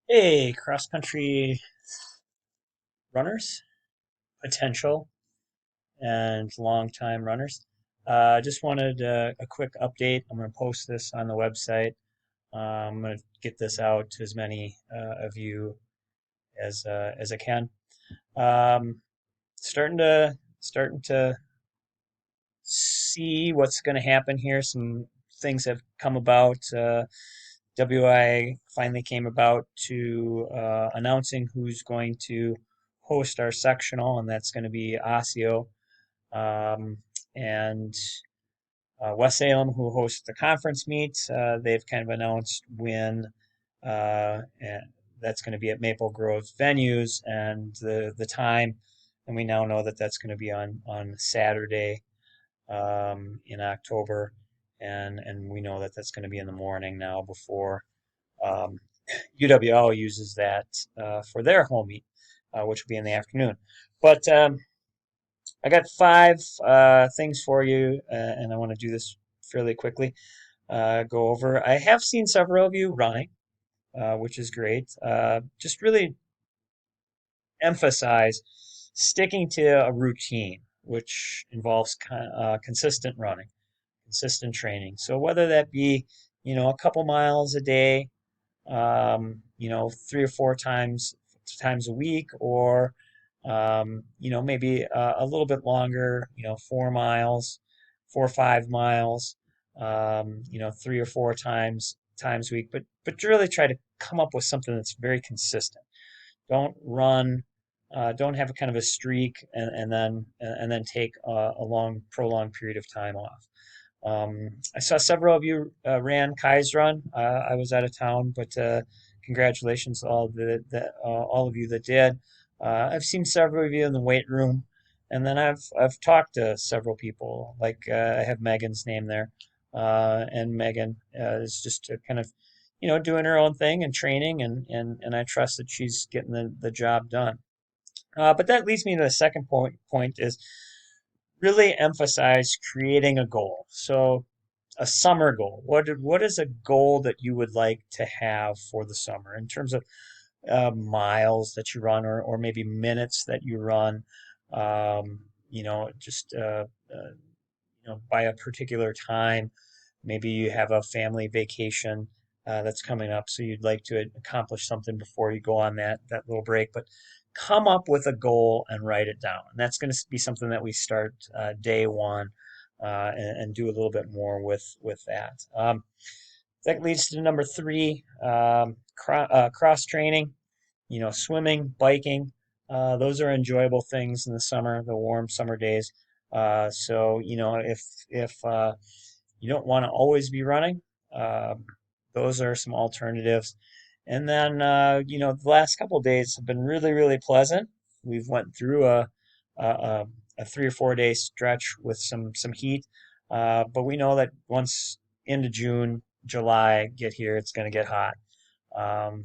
Hey, cross country runners, potential and long time runners. Just wanted a quick update. I'm going to post this on the website. I'm going to get this out to as many of you as I can. Um, starting to see what's going to happen here. Some things have come about. WI finally came about to announcing who's going to host our sectional, and that's going to be Osseo um, and West Salem, who hosts the conference meet. They've kind of announced when and that's going to be at Maple Grove venues and the time, and we now know that that's going to be on Saturday in October, and we know that that's going to be in the morning now before um, UWL uses that for their home meet, which will be in the afternoon. But I got five things for you, and I want to do this fairly quickly. Go over. I have seen several of you running, which is great. Just really emphasize sticking to a routine, which involves consistent running, consistent training. So whether that be, a couple miles a day, 3 or 4 times a week, or maybe a little bit longer, 4 miles, 4 or 5 miles, 3 or 4 times a week. But really try to come up with something that's very consistent. Don't run. Don't have a kind of a streak and then take a long prolonged period of time off. I saw several of you ran Kai's run. I was out of town, but congratulations to all of you that did. I've seen several of you in the weight room, and then I've talked to several people. Like I have Megan's name there, and Megan is just kind of doing her own thing and training, and I trust that she's getting the job done. But that leads me to the second point is really emphasize creating a goal. So a summer goal. What is a goal that you would like to have for the summer in terms of miles that you run, or maybe minutes that you run? Just by a particular time. Maybe you have a family vacation that's coming up, so you'd like to accomplish something before you go on that little break. But come up with a goal and write it down. And that's going to be something that we start day one and do a little bit more with that. That leads to number three, cross training. Swimming, biking. Those are enjoyable things in the summer, the warm summer days. So if you don't want to always be running, those are some alternatives. And then the last couple of days have been really really pleasant. We've went through a, a 3 or 4 day stretch with some heat, but we know that once into June, July get here, it's going to get hot.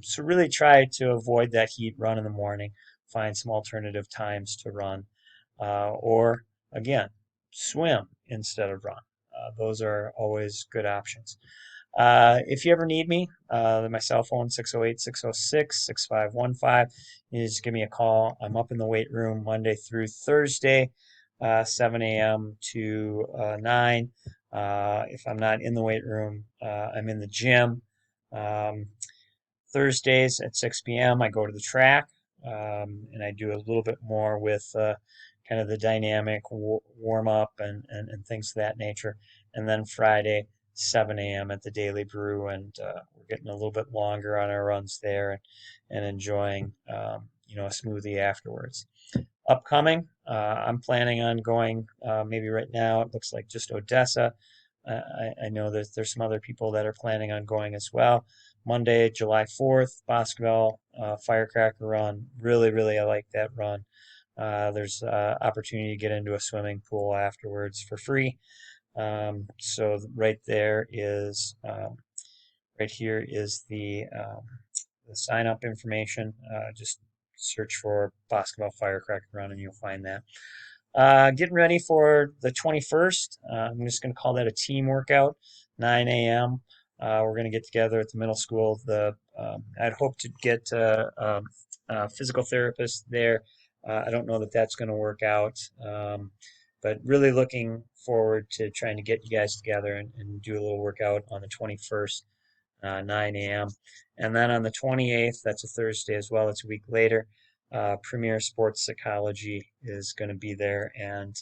So really try to avoid that heat, run in the morning, find some alternative times to run, or again, swim instead of run. Those are always good options. If you ever need me, my cell phone, 608-606-6515. You just give me a call. I'm up in the weight room Monday through Thursday, 7 a.m. to 9. If I'm not in the weight room, I'm in the gym. Um, Thursdays at 6 p.m., I go to the track, and I do a little bit more with kind of the dynamic warm up and things of that nature. And then Friday, 7 a.m. at the Daily Brew, and we're getting a little bit longer on our runs there and enjoying a smoothie afterwards. Upcoming, I'm planning on going maybe right now. It looks like just Odessa. I know that there's some other people that are planning on going as well. Monday, July 4th, Boscoville Firecracker Run. Really, really, I like that run. There's opportunity to get into a swimming pool afterwards for free. So right here is the sign up information. Just search for Boscoville Firecracker Run and you'll find that. Getting ready for the 21st. I'm just going to call that a team workout, 9 a.m. We're going to get together at the middle school. I'd hope to get a physical therapist there. I don't know that that's going to work out, but really looking forward to trying to get you guys together and do a little workout on the 21st, 9 a.m. And then on the 28th, that's a Thursday as well, it's a week later, Premier Sports Psychology is going to be there. And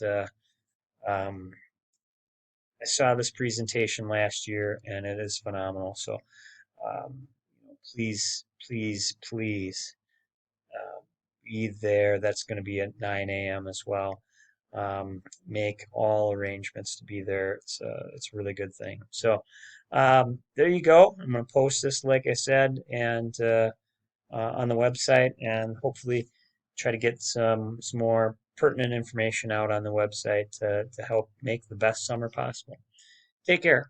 um, I saw this presentation last year and it is phenomenal. So please, please, please be there. That's going to be at 9 a.m. as well. Make all arrangements to be there. It's a really good thing. So there you go. I'm going to post this, like I said, and on the website, and hopefully try to get some more pertinent information out on the website to help make the best summer possible. Take care.